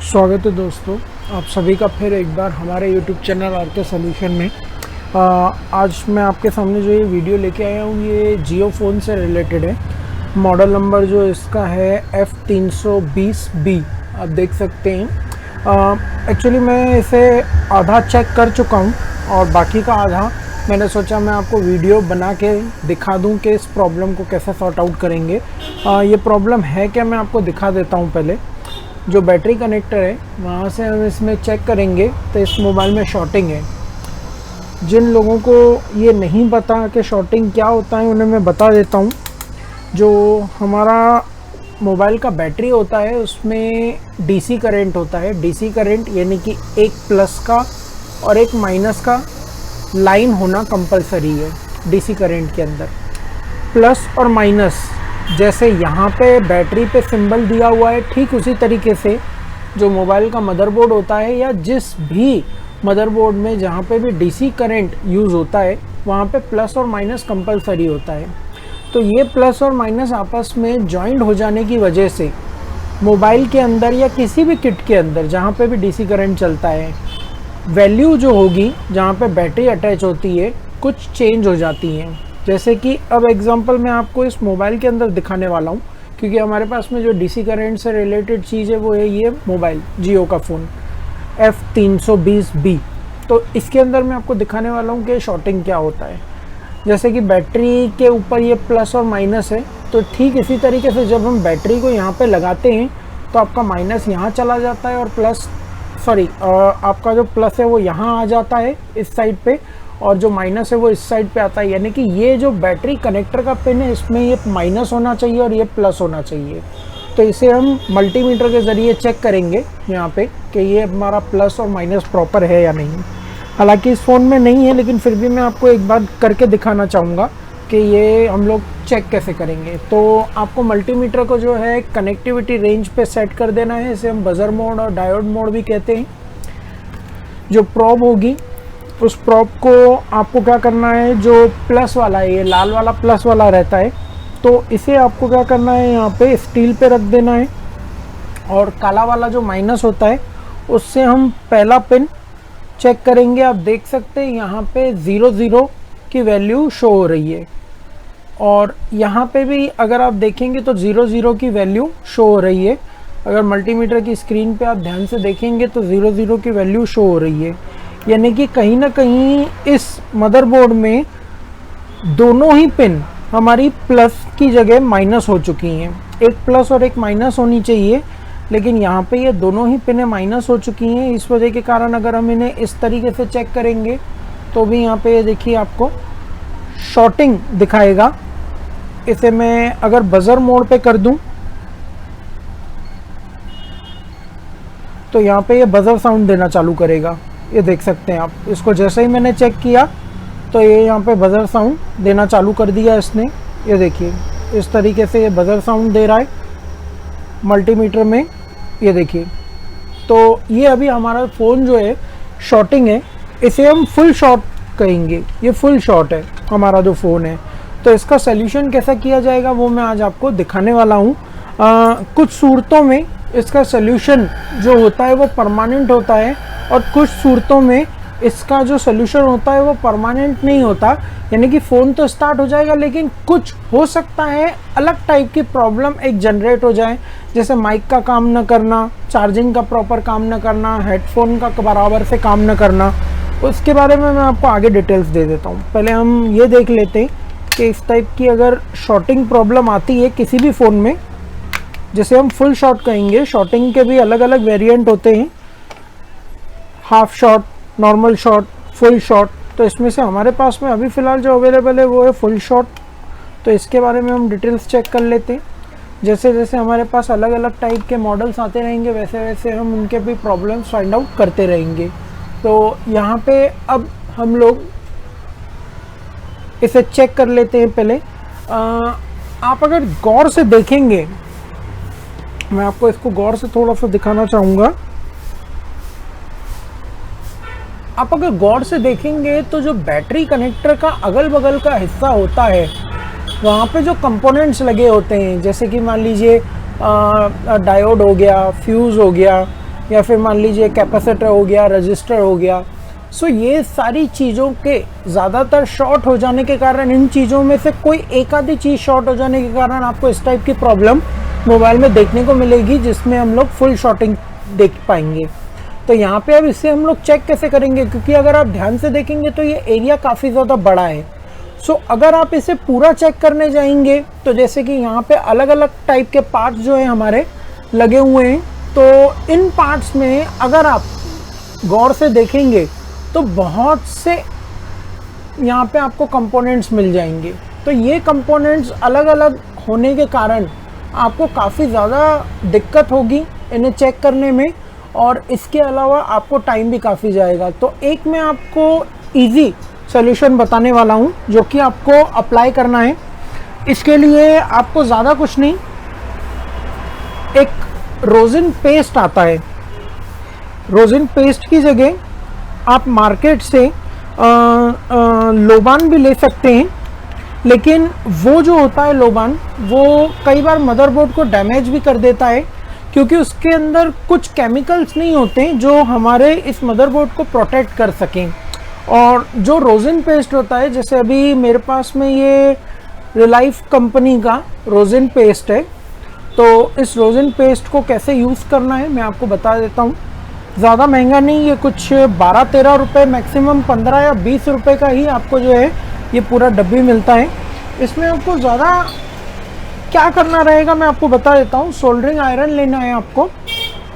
स्वागत है दोस्तों, आप सभी का फिर एक बार हमारे YouTube चैनल आर के सॉल्यूशन में। आज मैं आपके सामने जो ये वीडियो लेके आया हूँ ये जियो फ़ोन से रिलेटेड है। मॉडल नंबर जो इसका है F320B, आप देख सकते हैं। एक्चुअली मैं इसे आधा चेक कर चुका हूँ और बाकी का आधा मैंने सोचा मैं आपको वीडियो बना के दिखा दूँ कि इस प्रॉब्लम को कैसे सॉर्ट आउट करेंगे। ये प्रॉब्लम है क्या, मैं आपको दिखा देता हूँ। पहले जो बैटरी कनेक्टर है वहाँ से हम इसमें चेक करेंगे तो इस मोबाइल में शॉर्टिंग है। जिन लोगों को ये नहीं पता कि शॉर्टिंग क्या होता है उन्हें मैं बता देता हूँ। जो हमारा मोबाइल का बैटरी होता है उसमें डीसी करंट होता है। डीसी करंट यानी कि एक प्लस का और एक माइनस का लाइन होना कंपलसरी है। डीसी करंट के अंदर प्लस और माइनस, जैसे यहाँ पे बैटरी पे सिंबल दिया हुआ है, ठीक उसी तरीके से जो मोबाइल का मदरबोर्ड होता है या जिस भी मदरबोर्ड में जहाँ पे भी डीसी करंट यूज़ होता है वहाँ पे प्लस और माइनस कंपलसरी होता है। तो ये प्लस और माइनस आपस में जॉइंट हो जाने की वजह से मोबाइल के अंदर या किसी भी किट के अंदर जहाँ पे भी डीसी करंट चलता है, वैल्यू जो होगी जहाँ पे बैटरी अटैच होती है कुछ चेंज हो जाती हैं। जैसे कि अब एग्जांपल मैं आपको इस मोबाइल के अंदर दिखाने वाला हूँ, क्योंकि हमारे पास में जो डीसी करंट से रिलेटेड चीज़ है वो है ये मोबाइल जियो का फ़ोन F320B। तो इसके अंदर मैं आपको दिखाने वाला हूँ कि शॉर्टिंग क्या होता है। जैसे कि बैटरी के ऊपर ये प्लस और माइनस है, तो ठीक इसी तरीके से जब हम बैटरी को यहाँ पे लगाते हैं तो आपका माइनस यहाँ चला जाता है और आपका जो प्लस है वो यहाँ आ जाता है इस साइड पे, और जो माइनस है वो इस साइड पे आता है। यानी कि ये जो बैटरी कनेक्टर का पिन है इसमें ये माइनस होना चाहिए और ये प्लस होना चाहिए। तो इसे हम मल्टीमीटर के ज़रिए चेक करेंगे यहाँ पे कि ये हमारा प्लस और माइनस प्रॉपर है या नहीं। हालांकि इस फ़ोन में नहीं है, लेकिन फिर भी मैं आपको एक बार करके दिखाना चाहूँगा कि ये हम लोग चेक कैसे करेंगे। तो आपको मल्टीमीटर को जो है कनेक्टिविटी रेंज पे सेट कर देना है। इसे हम बजर मोड और डायोड मोड भी कहते हैं। जो प्रोब होगी उस प्रोब को आपको क्या करना है, जो प्लस वाला है, ये लाल वाला प्लस वाला रहता है, तो इसे आपको क्या करना है, यहाँ पे स्टील पे रख देना है। और काला वाला जो माइनस होता है उससे हम पहला पिन चेक करेंगे। आप देख सकते हैं यहाँ पे 00 की वैल्यू शो हो रही है, और यहाँ पे भी अगर आप देखेंगे तो 00 की वैल्यू शो हो रही है। अगर मल्टीमीटर की स्क्रीन पे आप ध्यान से देखेंगे तो 00 की वैल्यू शो हो रही है। यानी कि कहीं ना कहीं इस मदरबोर्ड में दोनों ही पिन हमारी प्लस की जगह माइनस हो चुकी हैं। एक प्लस और एक माइनस होनी चाहिए, लेकिन यहाँ पे ये दोनों ही पिनें माइनस हो चुकी हैं। इस वजह के कारण अगर हम इन्हें इस तरीके से चेक करेंगे तो भी यहाँ पे देखिए आपको शॉर्टिंग दिखाएगा। इसे मैं अगर बजर मोड पे कर दूं तो यहाँ पे ये बजर साउंड देना चालू करेगा। ये देख सकते हैं आप, इसको जैसे ही मैंने चेक किया तो ये यहाँ पे बजर साउंड देना चालू कर दिया इसने। ये देखिए इस तरीके से ये बजर साउंड दे रहा है मल्टीमीटर में। ये देखिए, तो ये अभी हमारा फ़ोन जो है शॉर्टिंग है, इसे हम फुल शॉर्ट कहेंगे। ये फुल शॉर्ट है हमारा जो फ़ोन है। तो इसका सल्यूशन कैसा किया जाएगा वो मैं आज आपको दिखाने वाला हूँ। कुछ सूरतों में इसका सल्यूशन जो होता है वो परमानेंट होता है, और कुछ सूरतों में इसका जो सल्यूशन होता है वो परमानेंट नहीं होता। यानी कि फ़ोन तो स्टार्ट हो जाएगा, लेकिन कुछ हो सकता है अलग टाइप की प्रॉब्लम एक जनरेट हो जाए, जैसे माइक का काम न करना, चार्जिंग का प्रॉपर काम न करना, हेडफोन का बराबर से काम न करना। उसके बारे में मैं आपको आगे डिटेल्स दे देता हूँ। पहले हम ये देख लेते हैं कि इस टाइप की अगर शॉर्टिंग प्रॉब्लम आती है किसी भी फ़ोन में, जिसे हम फुल शॉर्ट कहेंगे। शॉर्टिंग के भी अलग अलग वेरिएंट होते हैं, half short, normal short, full short. तो इसमें से हमारे पास में अभी फ़िलहाल जो अवेलेबल है वो है फुल शॉर्ट। तो इसके बारे में हम डिटेल्स चेक कर लेते हैं। जैसे जैसे हमारे पास अलग अलग टाइप के मॉडल्स आते रहेंगे वैसे वैसे हम उनके भी प्रॉब्लम्स फाइंड आउट करते रहेंगे। तो यहाँ पे अब हम लोग इसे चेक कर लेते हैं। पहले आप अगर गौर से देखेंगे, मैं आपको इसको गौर से थोड़ा सा दिखाना चाहूँगा। आप अगर गौर से देखेंगे तो जो बैटरी कनेक्टर का अगल बगल का हिस्सा होता है वहाँ पे जो कंपोनेंट्स लगे होते हैं, जैसे कि मान लीजिए डायोड हो गया, फ्यूज़ हो गया, या फिर मान लीजिए कैपेसिटर हो गया, रजिस्टर हो गया। सो ये सारी चीज़ों के ज़्यादातर शॉर्ट हो जाने के कारण, इन चीज़ों में से कोई एक आधी चीज़ शॉर्ट हो जाने के कारण आपको इस टाइप की प्रॉब्लम मोबाइल में देखने को मिलेगी, जिसमें हम लोग फुल शॉर्टिंग देख पाएंगे। तो यहाँ पे अब इसे हम लोग चेक कैसे करेंगे, क्योंकि अगर आप ध्यान से देखेंगे तो ये एरिया काफ़ी ज़्यादा बड़ा है। सो अगर आप इसे पूरा चेक करने जाएंगे तो जैसे कि यहाँ पे अलग अलग टाइप के पार्ट्स जो है हमारे लगे हुए हैं, तो इन पार्ट्स में अगर आप गौर से देखेंगे तो बहुत से यहाँ पे आपको कंपोनेंट्स मिल जाएंगे। तो ये कंपोनेंट्स अलग अलग होने के कारण आपको काफ़ी ज़्यादा दिक्कत होगी इन्हें चेक करने में, और इसके अलावा आपको टाइम भी काफ़ी जाएगा। तो एक मैं आपको इजी सॉल्यूशन बताने वाला हूँ जो कि आपको अप्लाई करना है। इसके लिए आपको ज़्यादा कुछ नहीं, एक रोजिन पेस्ट आता है, रोजिन पेस्ट की जगह आप मार्केट से लोबान भी ले सकते हैं, लेकिन वो जो होता है लोबान, वो कई बार मदरबोर्ड को डैमेज भी कर देता है, क्योंकि उसके अंदर कुछ केमिकल्स नहीं होते जो हमारे इस मदरबोर्ड को प्रोटेक्ट कर सकें। और जो रोजिन पेस्ट होता है, जैसे अभी मेरे पास में ये रिलाइफ कंपनी का रोजिन पेस्ट है, तो इस रोजिन पेस्ट को कैसे यूज़ करना है मैं आपको बता देता हूँ। ज़्यादा महंगा नहीं, ये कुछ 12-13 रुपये, मैक्सिमम 15 या 20 रुपये का ही आपको जो है ये पूरा डब्बी मिलता है। इसमें आपको ज़्यादा क्या करना रहेगा मैं आपको बता देता हूँ। सोल्डरिंग आयरन लेना है आपको,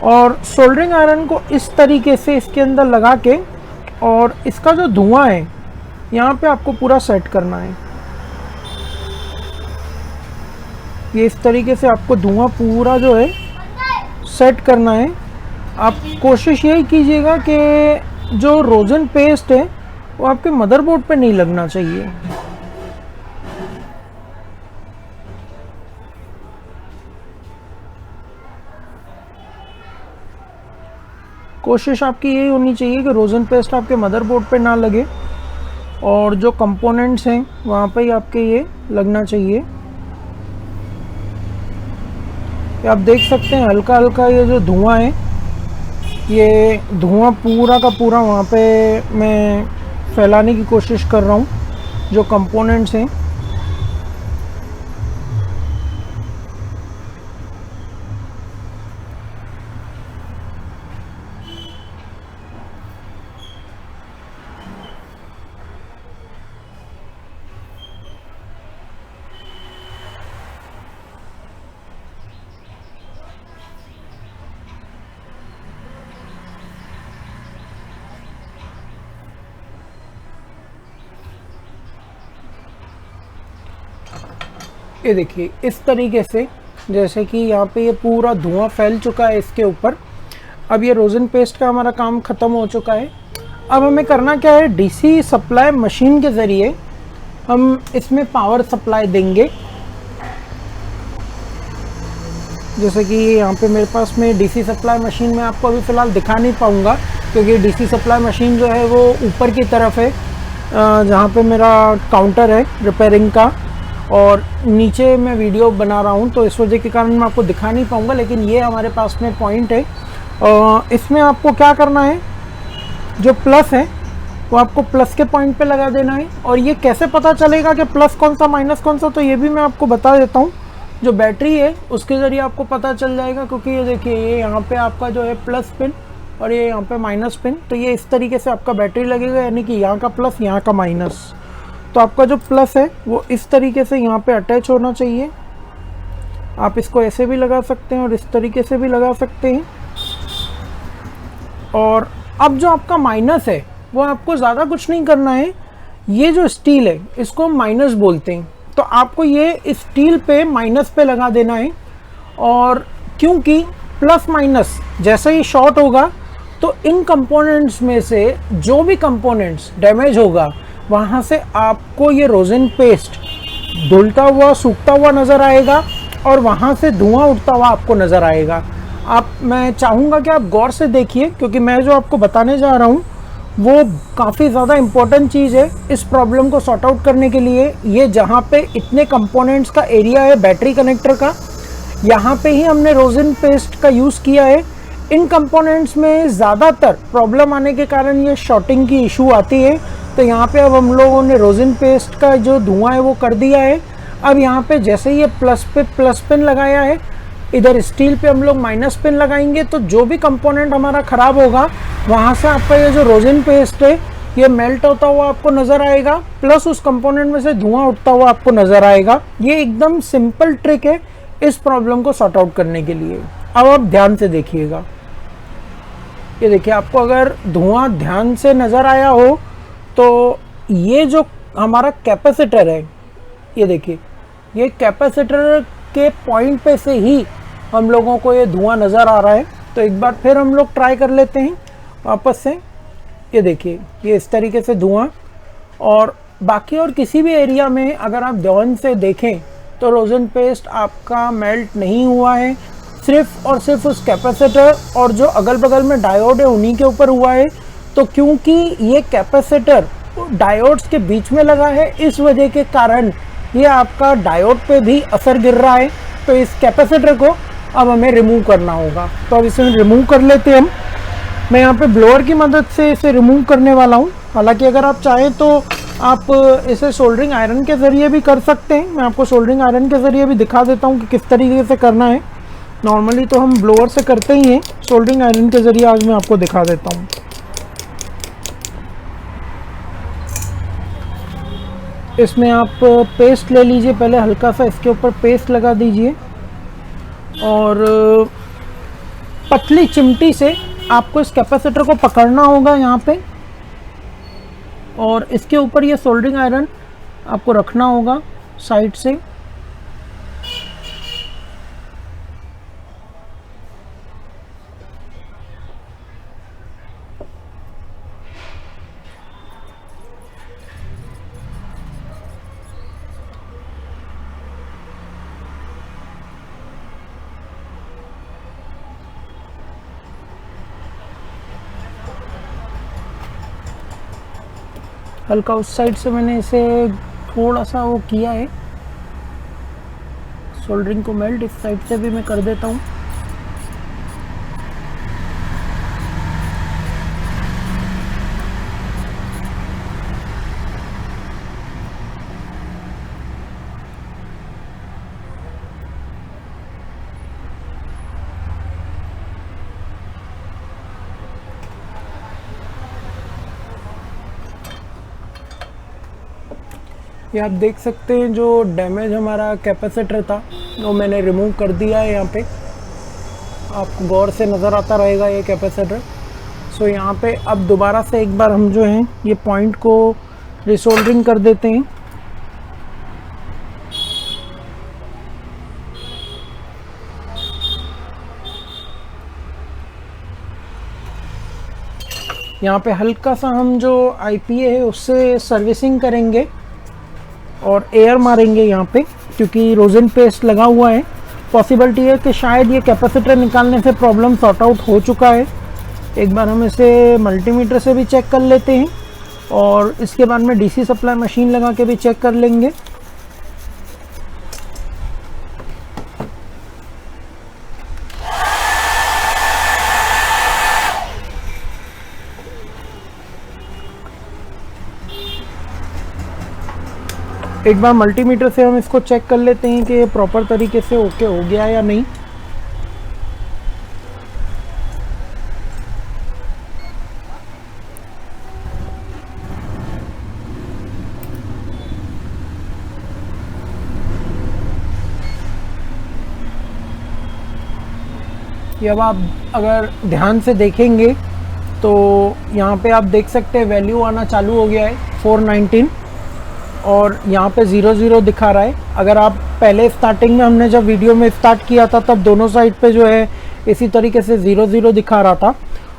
और सोल्डरिंग आयरन को इस तरीके से इसके अंदर लगा के, और इसका जो धुआं है यहाँ पे आपको पूरा सेट करना है। ये इस तरीके से आपको धुआं पूरा जो है सेट करना है। आप कोशिश यही कीजिएगा कि जो रोजन पेस्ट है वो आपके मदरबोर्ड पे नहीं लगना चाहिए। कोशिश आपकी यही होनी चाहिए कि रोजन पेस्ट आपके मदरबोर्ड पे ना लगे, और जो कंपोनेंट्स हैं वहाँ पे ही आपके ये लगना चाहिए। आप देख सकते हैं हल्का हल्का ये जो धुआं है, ये धुआं पूरा का पूरा वहाँ पे मैं फैलाने की कोशिश कर रहा हूँ जो कंपोनेंट्स हैं। ये देखिए इस तरीके से, जैसे कि यहाँ पे ये पूरा धुआं फैल चुका है इसके ऊपर। अब ये रोजन पेस्ट का हमारा काम ख़त्म हो चुका है। अब हमें करना क्या है, डीसी सप्लाई मशीन के ज़रिए हम इसमें पावर सप्लाई देंगे। जैसे कि यहाँ पे मेरे पास में डीसी सप्लाई मशीन में आपको अभी फ़िलहाल दिखा नहीं पाऊँगा, क्योंकि डीसी सप्लाई मशीन जो है वो ऊपर की तरफ है, जहाँ पे मेरा काउंटर है रिपेयरिंग का, और नीचे मैं वीडियो बना रहा हूँ, तो इस वजह के कारण मैं आपको दिखा नहीं पाऊँगा। लेकिन ये हमारे पास में पॉइंट है। इसमें आपको क्या करना है, जो प्लस है वो आपको प्लस के पॉइंट पे लगा देना है। और ये कैसे पता चलेगा कि प्लस कौन सा माइनस कौन सा, तो ये भी मैं आपको बता देता हूँ। जो बैटरी है उसके ज़रिए आपको पता चल जाएगा, क्योंकि ये देखिए ये यहाँ पे आपका जो है प्लस पिन और ये यहाँ पे माइनस पिन, तो ये इस तरीके से आपका बैटरी लगेगा, यानी कि यहाँ का प्लस यहाँ का माइनस। तो आपका जो प्लस है वो इस तरीके से यहाँ पे अटैच होना चाहिए। आप इसको ऐसे भी लगा सकते हैं और इस तरीके से भी लगा सकते हैं। और अब जो आपका माइनस है वो आपको ज़्यादा कुछ नहीं करना है। ये जो स्टील है इसको हम माइनस बोलते हैं, तो आपको ये स्टील पे माइनस पे लगा देना है। और क्योंकि प्लस माइनस जैसे ही शॉर्ट होगा तो इन कंपोनेंट्स में से जो भी कंपोनेंट्स डैमेज होगा वहाँ से आपको ये रोजन पेस्ट धुलता हुआ सूखता हुआ नज़र आएगा, और वहाँ से धुआं उठता हुआ आपको नज़र आएगा। मैं चाहूँगा कि आप गौर से देखिए, क्योंकि मैं जो आपको बताने जा रहा हूँ वो काफ़ी ज़्यादा इम्पोर्टेंट चीज़ है इस प्रॉब्लम को सॉर्ट आउट करने के लिए। ये जहाँ पे इतने कंपोनेंट्स का एरिया है बैटरी कनेक्टर का, यहाँ पे ही हमने रोजन पेस्ट का यूज़ किया है। इन कंपोनेंट्स में ज़्यादातर प्रॉब्लम आने के कारण ये शॉर्टिंग की इशू आती है। तो यहाँ पे अब हम लोगों ने रोजिन पेस्ट का जो धुआं है वो कर दिया है। अब यहाँ पे जैसे ये प्लस पे प्लस पिन लगाया है, इधर स्टील पे हम लोग माइनस पिन लगाएंगे, तो जो भी कंपोनेंट हमारा ख़राब होगा वहाँ से आपका ये जो रोजिन पेस्ट है ये मेल्ट होता हुआ आपको नज़र आएगा, प्लस उस कंपोनेंट में से धुआं उठता हुआ आपको नज़र आएगा। ये एकदम सिंपल ट्रिक है इस प्रॉब्लम को सॉर्ट आउट करने के लिए। अब आप ध्यान से देखिएगा, ये देखिए आपको अगर धुआं ध्यान से नज़र आया हो तो ये जो हमारा कैपेसिटर है, ये देखिए ये कैपेसिटर के पॉइंट पे से ही हम लोगों को ये धुआं नज़र आ रहा है। तो एक बार फिर हम लोग ट्राई कर लेते हैं वापस से। ये देखिए ये इस तरीके से धुआं, और बाकी और किसी भी एरिया में अगर आप ध्यान से देखें तो रोजिन पेस्ट आपका मेल्ट नहीं हुआ है, सिर्फ और सिर्फ उस कैपेसिटर और जो अगल बगल में डायोड है उन्हीं के ऊपर हुआ है। तो क्योंकि ये कैपेसिटर डायोड्स के बीच में लगा है, इस वजह के कारण ये आपका डायोड पे भी असर गिर रहा है। तो इस कैपेसिटर को अब हमें रिमूव करना होगा। तो अब इसे रिमूव कर लेते हैं हम। मैं यहाँ पे ब्लोअर की मदद से इसे रिमूव करने वाला हूँ। हालांकि अगर आप चाहें तो आप इसे सोल्डरिंग आयरन के ज़रिए भी कर सकते हैं। मैं आपको सोल्डरिंग आयरन के ज़रिए भी दिखा देता हूँ कि किस तरीके से करना है। नॉर्मली तो हम ब्लोअर से करते ही हैं, सोल्डरिंग आयरन के ज़रिए आज मैं आपको दिखा देता हूँ। इसमें आप पेस्ट ले लीजिए, पहले हल्का सा इसके ऊपर पेस्ट लगा दीजिए और पतली चिमटी से आपको इस कैपेसिटर को पकड़ना होगा यहाँ पे, और इसके ऊपर ये सोल्डरिंग आयरन आपको रखना होगा साइड से। हल्का उस साइड से मैंने इसे थोड़ा सा वो किया है सोल्डरिंग को मेल्ट, इस साइड से भी मैं कर देता हूँ। ये आप देख सकते हैं जो डैमेज हमारा कैपेसिटर था वो मैंने रिमूव कर दिया है। यहाँ पे आपको गौर से नज़र आता रहेगा ये कैपेसिटर। सो यहाँ पे अब दोबारा से एक बार हम जो हैं ये पॉइंट को रिसोल्डरिंग कर देते हैं। यहाँ पे हल्का सा हम जो IPA है उससे सर्विसिंग करेंगे और एयर मारेंगे यहाँ पे, क्योंकि रोजिन पेस्ट लगा हुआ है। पॉसिबिलिटी है कि शायद ये कैपेसिटर निकालने से प्रॉब्लम सॉर्ट आउट हो चुका है। एक बार हम इसे मल्टीमीटर से भी चेक कर लेते हैं और इसके बाद में DC सप्लाई मशीन लगा के भी चेक कर लेंगे। एक बार मल्टीमीटर से हम इसको चेक कर लेते हैं कि ये प्रॉपर तरीके से ओके हो गया या नहीं। ये अब आप अगर ध्यान से देखेंगे तो यहाँ पे आप देख सकते हैं वैल्यू आना चालू हो गया है 419, और यहाँ पे 00 दिखा रहा है। अगर आप पहले स्टार्टिंग में हमने जब वीडियो में स्टार्ट किया था तब दोनों साइड पे जो है इसी तरीके से 00 दिखा रहा था,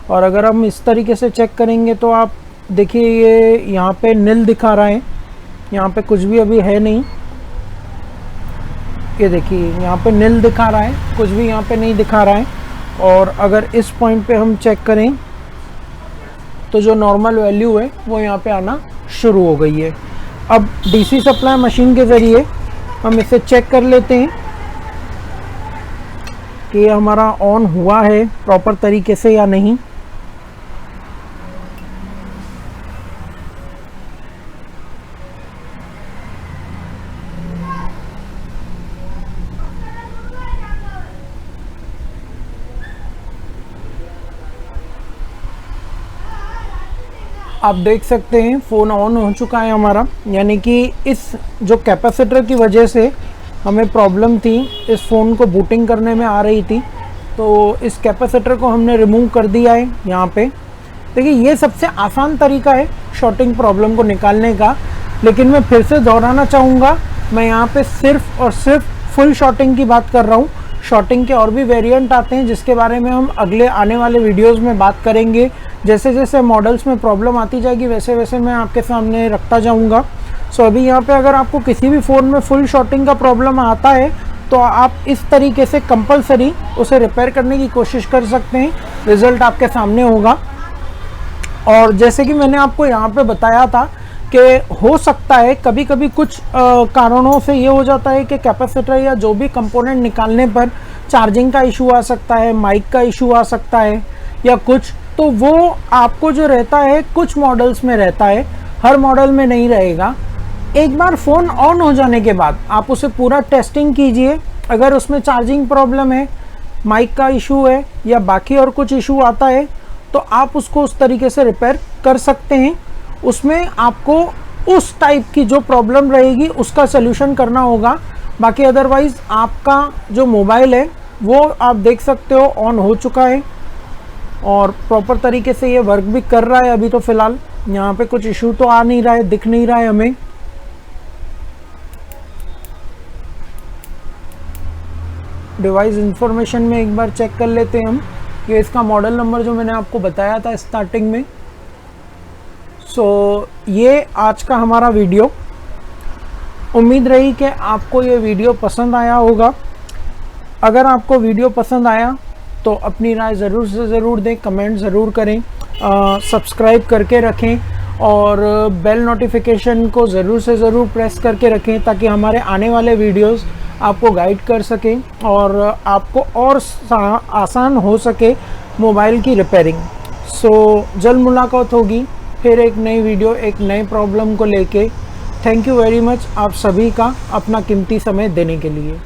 और अगर हम इस तरीके से चेक करेंगे तो आप देखिए ये यहाँ पे नील दिखा रहा है, यहाँ पे कुछ भी अभी है नहीं। ये देखिए यहाँ पे नील दिखा रहा है, कुछ भी यहाँ पे नहीं दिखा रहा है। और अगर इस पॉइंट पे हम चेक करें तो जो नॉर्मल वैल्यू है वो यहाँ पे आना शुरू हो गई है। अब DC सप्लाई मशीन के ज़रिए हम इसे चेक कर लेते हैं। कि ये हमारा ऑन हुआ है प्रॉपर तरीके से या नहीं। आप देख सकते हैं फ़ोन ऑन हो चुका है हमारा, यानी कि इस जो कैपेसिटर की वजह से हमें प्रॉब्लम थी, इस फ़ोन को बूटिंग करने में आ रही थी, तो इस कैपेसिटर को हमने रिमूव कर दिया है यहाँ पे। देखिए ये सबसे आसान तरीका है शॉर्टिंग प्रॉब्लम को निकालने का, लेकिन मैं फिर से दोहराना चाहूँगा, मैं यहाँ पे सिर्फ और सिर्फ फुल शॉर्टिंग की बात कर रहा हूँ। शॉर्टिंग के और भी वेरिएंट आते हैं जिसके बारे में हम अगले आने वाले वीडियोस में बात करेंगे। जैसे जैसे मॉडल्स में प्रॉब्लम आती जाएगी वैसे वैसे मैं आपके सामने रखता जाऊंगा। सो अभी यहाँ पे अगर आपको किसी भी फ़ोन में फुल शॉर्टिंग का प्रॉब्लम आता है तो आप इस तरीके से कंपलसरी उसे रिपेयर करने की कोशिश कर सकते हैं, रिज़ल्ट आपके सामने होगा। और जैसे कि मैंने आपको यहाँ पे बताया था कि हो सकता है कभी कभी कुछ कारणों से ये हो जाता है कि कैपेसिटर या जो भी कंपोनेंट निकालने पर चार्जिंग का इशू आ सकता है, माइक का इशू आ सकता है या कुछ, तो वो आपको जो रहता है कुछ मॉडल्स में रहता है, हर मॉडल में नहीं रहेगा। एक बार फ़ोन ऑन हो जाने के बाद आप उसे पूरा टेस्टिंग कीजिए, अगर उसमें चार्जिंग प्रॉब्लम है, माइक का इशू है या बाकी और कुछ इशू आता है तो आप उसको उस तरीके से रिपेयर कर सकते हैं। उसमें आपको उस टाइप की जो प्रॉब्लम रहेगी उसका सल्यूशन करना होगा। बाकी अदरवाइज़ आपका जो मोबाइल है वो आप देख सकते हो ऑन हो चुका है और प्रॉपर तरीके से ये वर्क भी कर रहा है। अभी तो फ़िलहाल यहाँ पे कुछ इशू तो आ नहीं रहा है, दिख नहीं रहा है हमें। डिवाइस इंफॉर्मेशन में एक बार चेक कर लेते हैं हम, ये इसका मॉडल नंबर जो मैंने आपको बताया था स्टार्टिंग में। सो ये आज का हमारा वीडियो, उम्मीद रही कि आपको ये वीडियो पसंद आया होगा। अगर आपको वीडियो पसंद आया तो अपनी राय ज़रूर से ज़रूर दें, कमेंट ज़रूर करें, सब्सक्राइब करके रखें और बेल नोटिफिकेशन को ज़रूर से ज़रूर प्रेस करके रखें ताकि हमारे आने वाले वीडियोस आपको गाइड कर सकें और आपको और आसान हो सके मोबाइल की रिपेयरिंग। सो जल्द मुलाकात होगी फिर एक नई वीडियो, एक नए प्रॉब्लम को लेके। थैंक यू वेरी मच आप सभी का अपना कीमती समय देने के लिए।